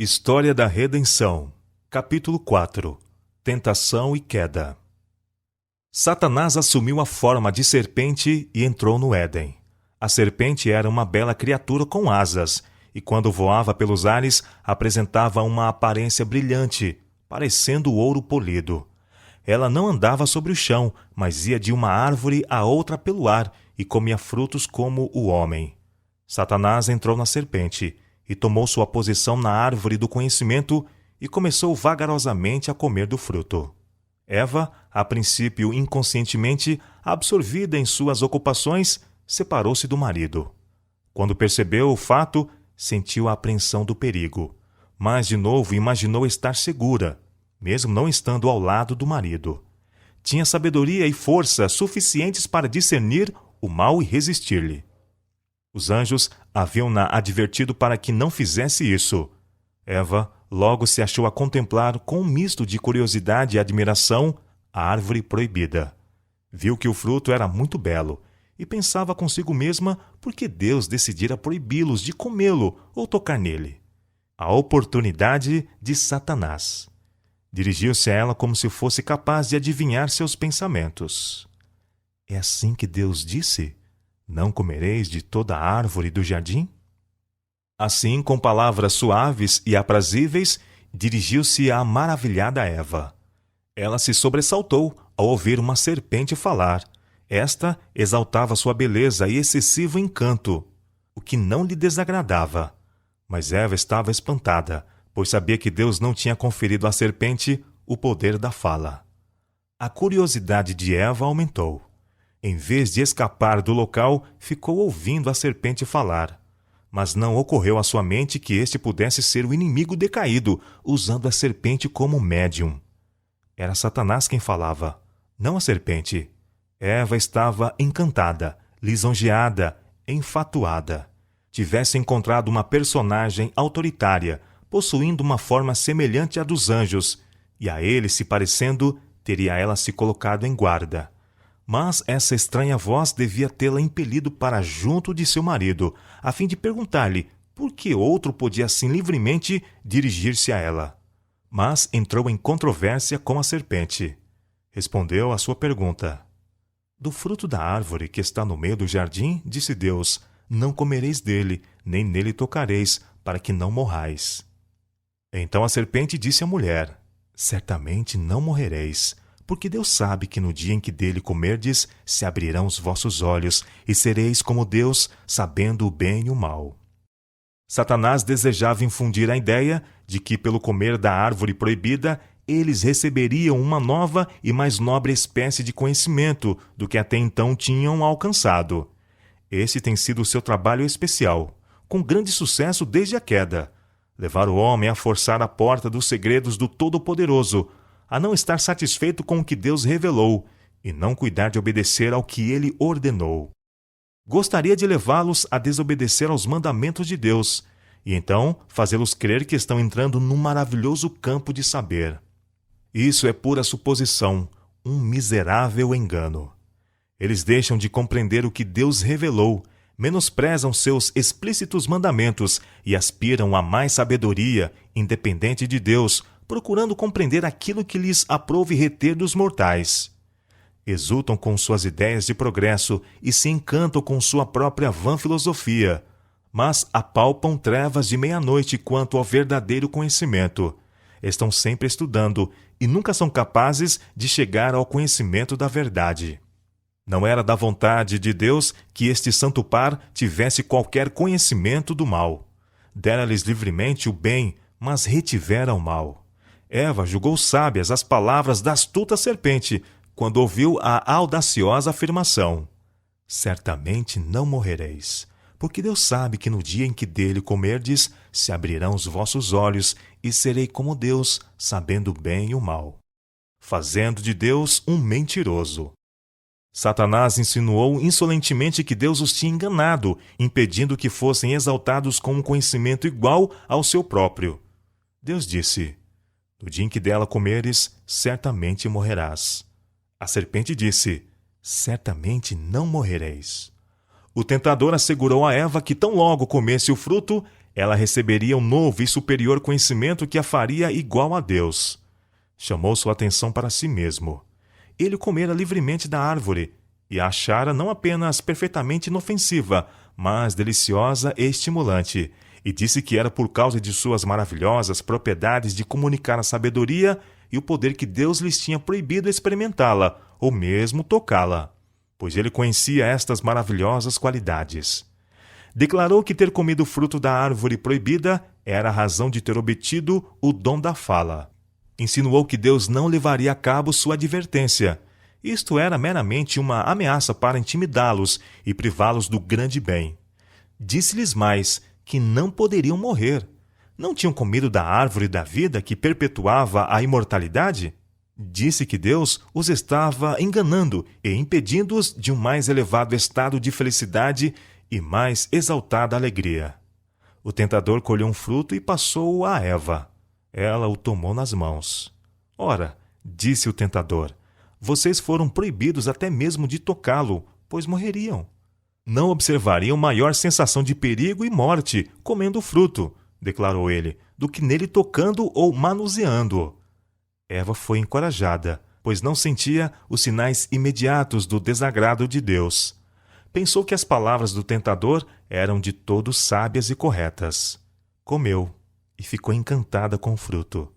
História da Redenção, capítulo 4. Tentação e queda. Satanás assumiu a forma de serpente e entrou no Éden. A serpente era uma bela criatura com asas, e quando voava pelos ares, apresentava uma aparência brilhante, parecendo ouro polido. Ela não andava sobre o chão, mas ia de uma árvore a outra pelo ar, e comia frutos como o homem. Satanás entrou na serpente, e tomou sua posição na árvore do conhecimento e começou vagarosamente a comer do fruto. Eva, a princípio inconscientemente, absorvida em suas ocupações, separou-se do marido. Quando percebeu o fato, sentiu a apreensão do perigo, mas de novo imaginou estar segura, mesmo não estando ao lado do marido. Tinha sabedoria e força suficientes para discernir o mal e resistir-lhe. Os anjos haviam-na advertido para que não fizesse isso. Eva logo se achou a contemplar com um misto de curiosidade e admiração a árvore proibida. Viu que o fruto era muito belo e pensava consigo mesma por que Deus decidira proibi-los de comê-lo ou tocar nele. A oportunidade de Satanás. Dirigiu-se a ela como se fosse capaz de adivinhar seus pensamentos. É assim que Deus disse? Não comereis de toda a árvore do jardim? Assim, com palavras suaves e aprazíveis, dirigiu-se à maravilhada Eva. Ela se sobressaltou ao ouvir uma serpente falar. Esta exaltava sua beleza e excessivo encanto, o que não lhe desagradava. Mas Eva estava espantada, pois sabia que Deus não tinha conferido à serpente o poder da fala. A curiosidade de Eva aumentou. Em vez de escapar do local, ficou ouvindo a serpente falar. Mas não ocorreu à sua mente que este pudesse ser o inimigo decaído, usando a serpente como médium. Era Satanás quem falava, não a serpente. Eva estava encantada, lisonjeada, enfatuada. Tivesse encontrado uma personagem autoritária, possuindo uma forma semelhante à dos anjos, e a ele se parecendo, teria ela se colocado em guarda. Mas essa estranha voz devia tê-la impelido para junto de seu marido, a fim de perguntar-lhe por que outro podia assim livremente dirigir-se a ela. Mas entrou em controvérsia com a serpente. Respondeu à sua pergunta. Do fruto da árvore que está no meio do jardim, disse Deus, não comereis dele, nem nele tocareis, para que não morrais. Então a serpente disse à mulher, certamente não morrereis, porque Deus sabe que no dia em que dele comerdes, se abrirão os vossos olhos, e sereis como Deus, sabendo o bem e o mal. Satanás desejava infundir a ideia de que, pelo comer da árvore proibida, eles receberiam uma nova e mais nobre espécie de conhecimento do que até então tinham alcançado. Esse tem sido o seu trabalho especial, com grande sucesso desde a queda. Levar o homem a forçar a porta dos segredos do Todo-Poderoso, a não estar satisfeito com o que Deus revelou e não cuidar de obedecer ao que ele ordenou. Gostaria de levá-los a desobedecer aos mandamentos de Deus e então fazê-los crer que estão entrando num maravilhoso campo de saber. Isso é pura suposição, um miserável engano. Eles deixam de compreender o que Deus revelou, menosprezam seus explícitos mandamentos e aspiram a mais sabedoria, independente de Deus, procurando compreender aquilo que lhes aprouve reter dos mortais. Exultam com suas ideias de progresso e se encantam com sua própria vã filosofia, mas apalpam trevas de meia-noite quanto ao verdadeiro conhecimento. Estão sempre estudando e nunca são capazes de chegar ao conhecimento da verdade. Não era da vontade de Deus que este santo par tivesse qualquer conhecimento do mal. Dera-lhes livremente o bem, mas retivera o mal. Eva julgou sábias as palavras da astuta serpente, quando ouviu a audaciosa afirmação: certamente não morrereis, porque Deus sabe que no dia em que dele comerdes, se abrirão os vossos olhos, e serei como Deus, sabendo o bem e o mal. Fazendo de Deus um mentiroso. Satanás insinuou insolentemente que Deus os tinha enganado, impedindo que fossem exaltados com um conhecimento igual ao seu próprio. Deus disse: no dia em que dela comeres, certamente morrerás. A serpente disse: certamente não morrereis. O tentador assegurou a Eva que tão logo comesse o fruto, ela receberia um novo e superior conhecimento que a faria igual a Deus. Chamou sua atenção para si mesmo. Ele comera livremente da árvore e a achara não apenas perfeitamente inofensiva, mas deliciosa e estimulante, e disse que era por causa de suas maravilhosas propriedades de comunicar a sabedoria e o poder que Deus lhes tinha proibido experimentá-la, ou mesmo tocá-la, pois ele conhecia estas maravilhosas qualidades. Declarou que ter comido o fruto da árvore proibida era a razão de ter obtido o dom da fala. Insinuou que Deus não levaria a cabo sua advertência. Isto era meramente uma ameaça para intimidá-los e privá-los do grande bem. Disse-lhes mais que não poderiam morrer. Não tinham comido da árvore da vida que perpetuava a imortalidade? Disse que Deus os estava enganando e impedindo-os de um mais elevado estado de felicidade e mais exaltada alegria. O tentador colheu um fruto e passou-o a Eva. Ela o tomou nas mãos. Ora, disse o tentador, vocês foram proibidos até mesmo de tocá-lo, pois morreriam. Não observariam maior sensação de perigo e morte comendo o fruto, declarou ele, do que nele tocando ou manuseando-o. Eva foi encorajada, pois não sentia os sinais imediatos do desagrado de Deus. Pensou que as palavras do tentador eram de todo sábias e corretas. Comeu e ficou encantada com o fruto.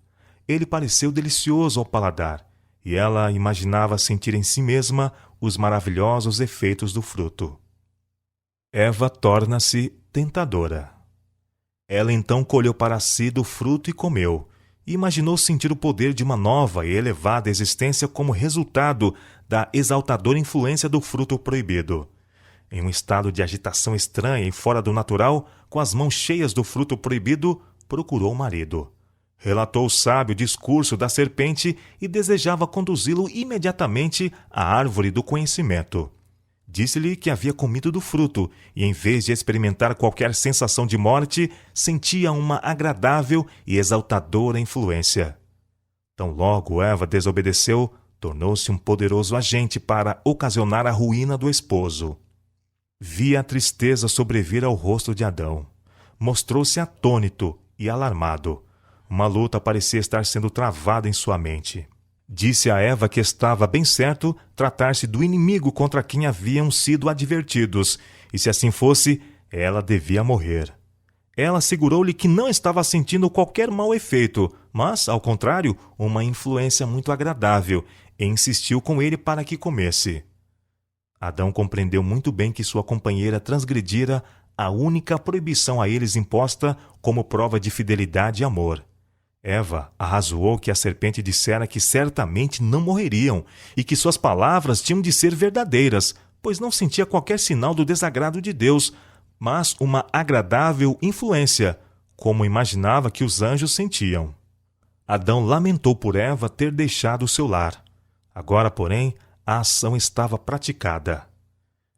Ele pareceu delicioso ao paladar, e ela imaginava sentir em si mesma os maravilhosos efeitos do fruto. Eva torna-se tentadora. Ela então colheu para si do fruto e comeu, e imaginou sentir o poder de uma nova e elevada existência como resultado da exaltadora influência do fruto proibido. Em um estado de agitação estranha e fora do natural, com as mãos cheias do fruto proibido, procurou o marido. Relatou o sábio discurso da serpente e desejava conduzi-lo imediatamente à árvore do conhecimento. Disse-lhe que havia comido do fruto e, em vez de experimentar qualquer sensação de morte, sentia uma agradável e exaltadora influência. Tão logo Eva desobedeceu, tornou-se um poderoso agente para ocasionar a ruína do esposo. Via a tristeza sobrevir ao rosto de Adão. Mostrou-se atônito e alarmado. Uma luta parecia estar sendo travada em sua mente. Disse a Eva que estava bem certo tratar-se do inimigo contra quem haviam sido advertidos, e se assim fosse, ela devia morrer. Ela assegurou-lhe que não estava sentindo qualquer mau efeito, mas, ao contrário, uma influência muito agradável, e insistiu com ele para que comesse. Adão compreendeu muito bem que sua companheira transgredira a única proibição a eles imposta como prova de fidelidade e amor. Eva arrazoou que a serpente dissera que certamente não morreriam e que suas palavras tinham de ser verdadeiras, pois não sentia qualquer sinal do desagrado de Deus, mas uma agradável influência, como imaginava que os anjos sentiam. Adão lamentou por Eva ter deixado o seu lar. Agora, porém, a ação estava praticada.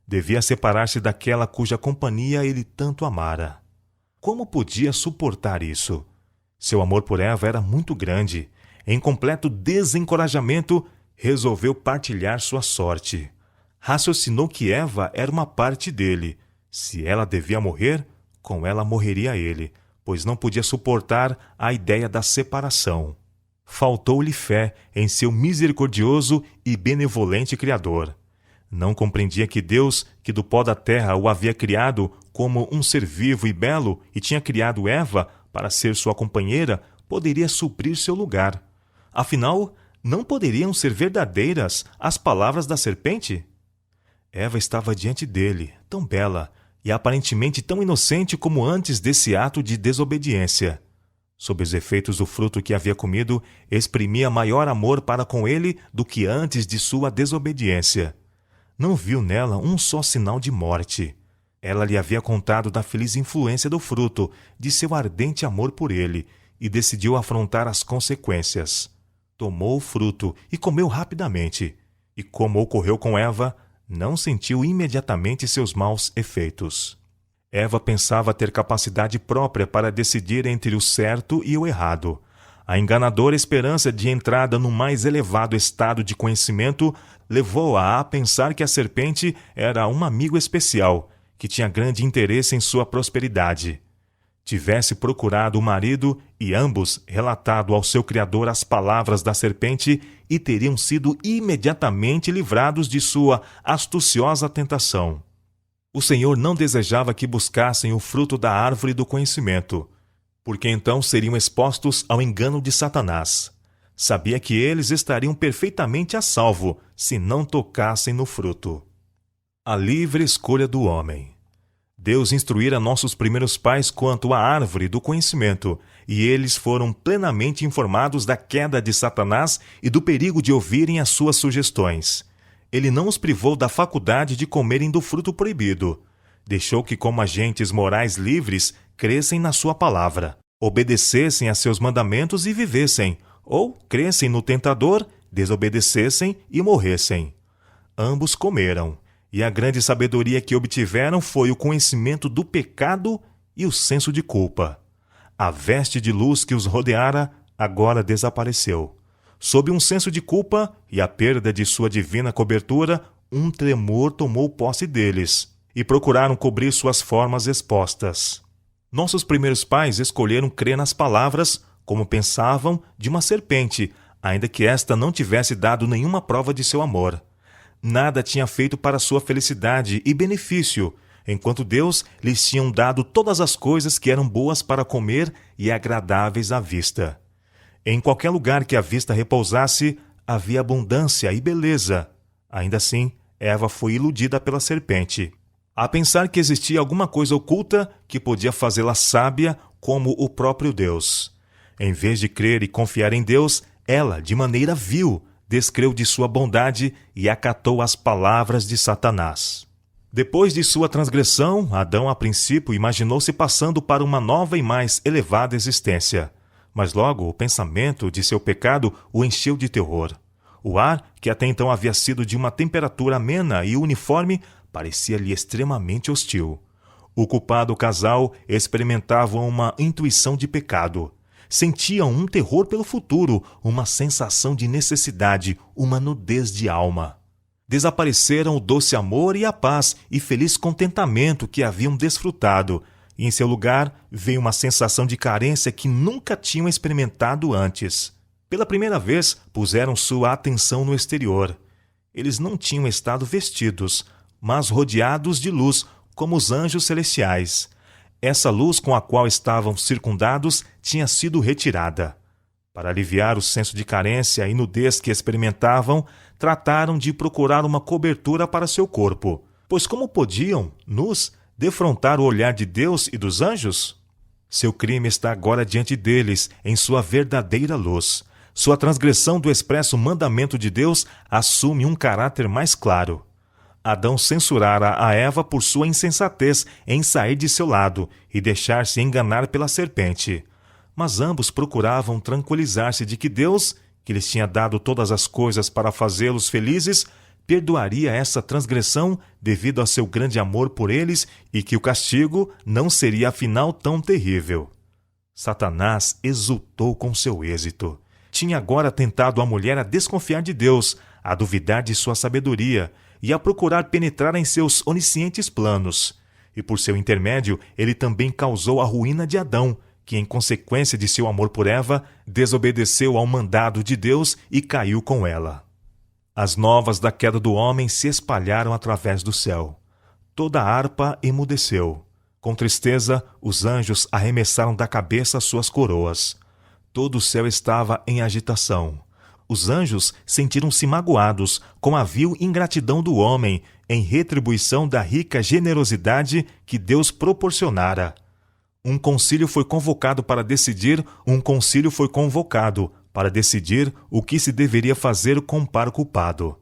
Devia separar-se daquela cuja companhia ele tanto amara. Como podia suportar isso? Seu amor por Eva era muito grande. Em completo desencorajamento, resolveu partilhar sua sorte. Raciocinou que Eva era uma parte dele. Se ela devia morrer, com ela morreria ele, pois não podia suportar a ideia da separação. Faltou-lhe fé em seu misericordioso e benevolente Criador. Não compreendia que Deus, que do pó da terra o havia criado como um ser vivo e belo e tinha criado Eva para ser sua companheira, poderia suprir seu lugar. Afinal, não poderiam ser verdadeiras as palavras da serpente? Eva estava diante dele, tão bela e aparentemente tão inocente como antes desse ato de desobediência. Sob os efeitos do fruto que havia comido, exprimia maior amor para com ele do que antes de sua desobediência. Não viu nela um só sinal de morte. Ela lhe havia contado da feliz influência do fruto, de seu ardente amor por ele, e decidiu afrontar as consequências. Tomou o fruto e comeu rapidamente, e como ocorreu com Eva, não sentiu imediatamente seus maus efeitos. Eva pensava ter capacidade própria para decidir entre o certo e o errado. A enganadora esperança de entrada no mais elevado estado de conhecimento levou-a a pensar que a serpente era um amigo especial, que tinha grande interesse em sua prosperidade. tivesse procurado o marido e ambos relatado ao seu Criador as palavras da serpente e teriam sido imediatamente livrados de sua astuciosa tentação. O Senhor não desejava que buscassem o fruto da árvore do conhecimento, porque então seriam expostos ao engano de Satanás. Sabia que eles estariam perfeitamente a salvo se não tocassem no fruto. A livre escolha do homem. Deus instruíra nossos primeiros pais quanto à árvore do conhecimento, e eles foram plenamente informados da queda de Satanás e do perigo de ouvirem as suas sugestões. Ele não os privou da faculdade de comerem do fruto proibido. Deixou que, como agentes morais livres, crescem na sua palavra, obedecessem a seus mandamentos e vivessem, ou crescem no tentador, desobedecessem e morressem. Ambos comeram. E a grande sabedoria que obtiveram foi o conhecimento do pecado e o senso de culpa. A veste de luz que os rodeara agora desapareceu. Sob um senso de culpa e a perda de sua divina cobertura, um tremor tomou posse deles, e procuraram cobrir suas formas expostas. Nossos primeiros pais escolheram crer nas palavras, como pensavam, de uma serpente, ainda que esta não tivesse dado nenhuma prova de seu amor. Nada tinha feito para sua felicidade e benefício, enquanto Deus lhes tinha dado todas as coisas que eram boas para comer e agradáveis à vista. Em qualquer lugar que a vista repousasse, havia abundância e beleza. Ainda assim, Eva foi iludida pela serpente, a pensar que existia alguma coisa oculta que podia fazê-la sábia como o próprio Deus. Em vez de crer e confiar em Deus, ela, de maneira vil, descreu de sua bondade e acatou as palavras de Satanás. Depois de sua transgressão, Adão a princípio imaginou-se passando para uma nova e mais elevada existência. Mas logo o pensamento de seu pecado o encheu de terror. O ar, que até então havia sido de uma temperatura amena e uniforme, parecia-lhe extremamente hostil. O culpado casal experimentava uma intuição de pecado. Sentiam um terror pelo futuro, uma sensação de necessidade, uma nudez de alma. Desapareceram o doce amor e a paz e feliz contentamento que haviam desfrutado, e em seu lugar veio uma sensação de carência que nunca tinham experimentado antes. Pela primeira vez, puseram sua atenção no exterior. Eles não tinham estado vestidos, mas rodeados de luz, como os anjos celestiais. Essa luz com a qual estavam circundados tinha sido retirada. Para aliviar o senso de carência e nudez que experimentavam, trataram de procurar uma cobertura para seu corpo, pois como podiam, nus, defrontar o olhar de Deus e dos anjos? Seu crime está agora diante deles, em sua verdadeira luz. Sua transgressão do expresso mandamento de Deus assume um caráter mais claro. Adão censurara a Eva por sua insensatez em sair de seu lado e deixar-se enganar pela serpente. Mas ambos procuravam tranquilizar-se de que Deus, que lhes tinha dado todas as coisas para fazê-los felizes, perdoaria essa transgressão devido a seu grande amor por eles e que o castigo não seria afinal tão terrível. Satanás exultou com seu êxito. Tinha agora tentado a mulher a desconfiar de Deus, a duvidar de sua sabedoria e a procurar penetrar em seus oniscientes planos. E por seu intermédio, ele também causou a ruína de Adão, que, em consequência de seu amor por Eva, desobedeceu ao mandado de Deus e caiu com ela. As novas da queda do homem se espalharam através do céu. Toda a harpa emudeceu. Com tristeza, os anjos arremessaram da cabeça suas coroas. Todo o céu estava em agitação. Os anjos sentiram-se magoados com a vil ingratidão do homem em retribuição da rica generosidade que Deus proporcionara. Um concílio foi convocado para decidir o que se deveria fazer com o par culpado.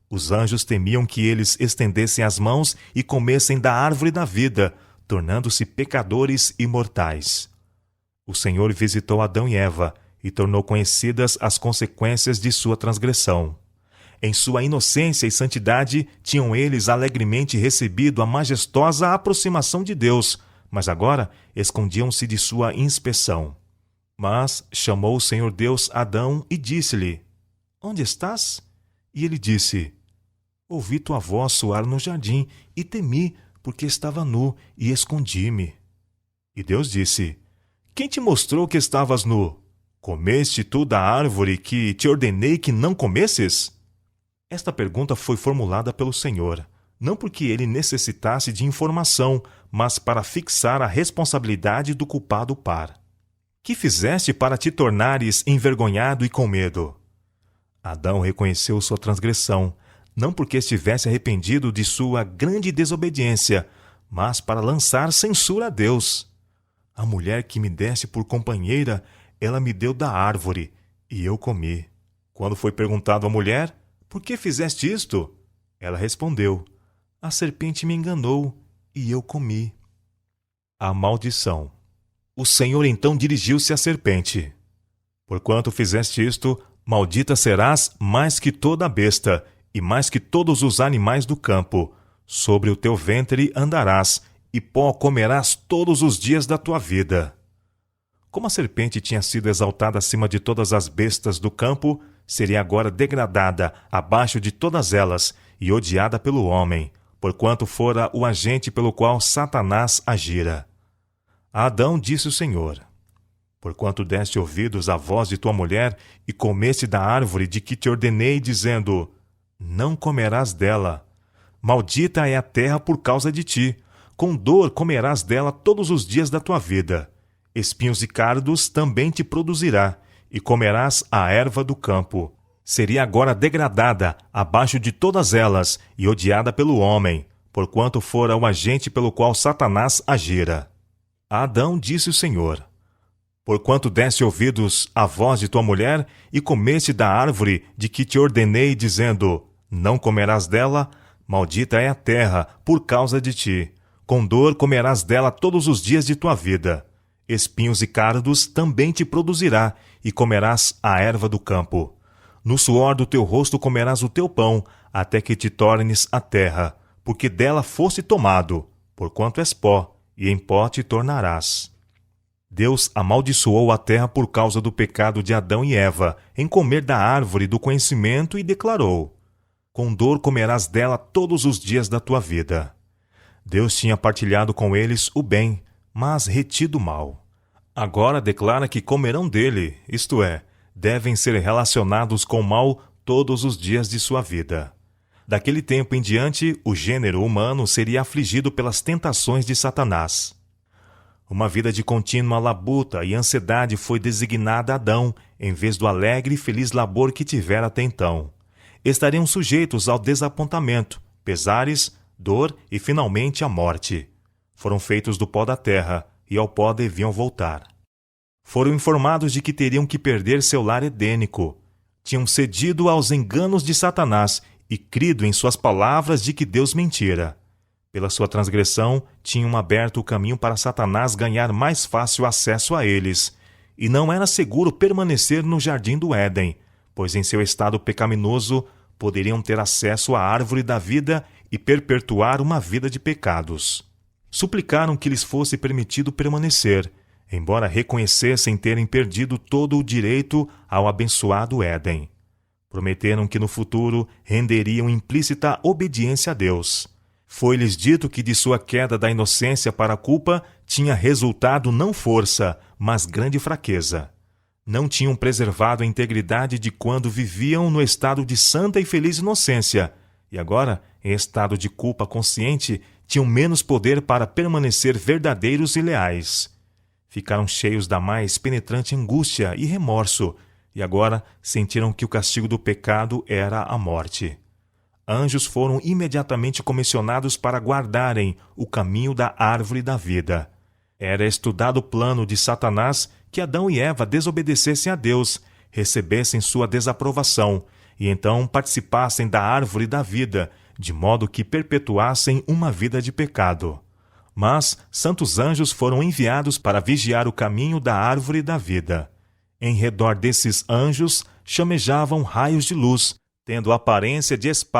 Os anjos temiam que eles estendessem as mãos e comessem da árvore da vida, tornando-se pecadores imortais. O Senhor visitou Adão e Eva e tornou conhecidas as consequências de sua transgressão. Em sua inocência e santidade, tinham eles alegremente recebido a majestosa aproximação de Deus, mas agora escondiam-se de sua inspeção. Mas chamou o Senhor Deus Adão e disse-lhe: Onde estás? E ele disse: Ouvi tua voz soar no jardim e temi, porque estava nu e escondi-me. E Deus disse: Quem te mostrou que estavas nu? Comeste tu da árvore que te ordenei que não comesses? Esta pergunta foi formulada pelo Senhor, não porque ele necessitasse de informação, mas para fixar a responsabilidade do culpado par. Que fizeste para te tornares envergonhado e com medo? Adão reconheceu sua transgressão, não porque estivesse arrependido de sua grande desobediência, mas para lançar censura a Deus. A mulher que me deste por companheira, ela me deu da árvore, e eu comi. Quando foi perguntado à mulher: Por que fizeste isto? Ela respondeu: A serpente me enganou, e eu comi. A maldição. O Senhor então dirigiu-se à serpente: Porquanto fizeste isto, maldita serás mais que toda a besta, e mais que todos os animais do campo. Sobre o teu ventre andarás, e pó comerás todos os dias da tua vida. Como a serpente tinha sido exaltada acima de todas as bestas do campo, seria agora degradada abaixo de todas elas e odiada pelo homem, porquanto fora o agente pelo qual Satanás agira. A Adão disse o Senhor: Porquanto deste ouvidos à voz de tua mulher e comeste da árvore de que te ordenei, dizendo: Não comerás dela. Maldita é a terra por causa de ti. Com dor comerás dela todos os dias da tua vida. Espinhos e cardos também te produzirá, e comerás a erva do campo. Seria agora degradada abaixo de todas elas e odiada pelo homem, porquanto fora o agente pelo qual Satanás agira. A Adão disse o Senhor: Porquanto deste ouvidos à voz de tua mulher e comeste da árvore de que te ordenei, dizendo: Não comerás dela, maldita é a terra por causa de ti. Com dor comerás dela todos os dias de tua vida. Espinhos e cardos também te produzirá, e comerás a erva do campo. No suor do teu rosto comerás o teu pão, até que te tornes a terra, porque dela foste tomado, porquanto és pó, e em pó te tornarás. Deus amaldiçoou a terra por causa do pecado de Adão e Eva, em comer da árvore do conhecimento, e declarou: Com dor comerás dela todos os dias da tua vida. Deus tinha partilhado com eles o bem, mas retido o mal. Agora declara que comerão dele, isto é, devem ser relacionados com o mal todos os dias de sua vida. Daquele tempo em diante, o gênero humano seria afligido pelas tentações de Satanás. Uma vida de contínua labuta e ansiedade foi designada a Adão, em vez do alegre e feliz labor que tivera até então. Estariam sujeitos ao desapontamento, pesares, dor e, finalmente, a morte. Foram feitos do pó da terra, e ao pó deviam voltar. Foram informados de que teriam que perder seu lar edênico. Tinham cedido aos enganos de Satanás e crido em suas palavras de que Deus mentira. Pela sua transgressão, tinham aberto o caminho para Satanás ganhar mais fácil acesso a eles, e não era seguro permanecer no jardim do Éden, pois em seu estado pecaminoso poderiam ter acesso à árvore da vida e perpetuar uma vida de pecados. Suplicaram que lhes fosse permitido permanecer, embora reconhecessem terem perdido todo o direito ao abençoado Éden. Prometeram que no futuro renderiam implícita obediência a Deus. Foi-lhes dito que de sua queda da inocência para a culpa tinha resultado não força, mas grande fraqueza. Não tinham preservado a integridade de quando viviam no estado de santa e feliz inocência, e agora, em estado de culpa consciente, tinham menos poder para permanecer verdadeiros e leais. Ficaram cheios da mais penetrante angústia e remorso, e agora sentiram que o castigo do pecado era a morte. Anjos foram imediatamente comissionados para guardarem o caminho da árvore da vida. Era estudado o plano de Satanás que Adão e Eva desobedecessem a Deus, recebessem sua desaprovação, e então participassem da árvore da vida, de modo que perpetuassem uma vida de pecado. Mas santos anjos foram enviados para vigiar o caminho da árvore da vida. Em redor desses anjos chamejavam raios de luz, tendo a aparência de espadas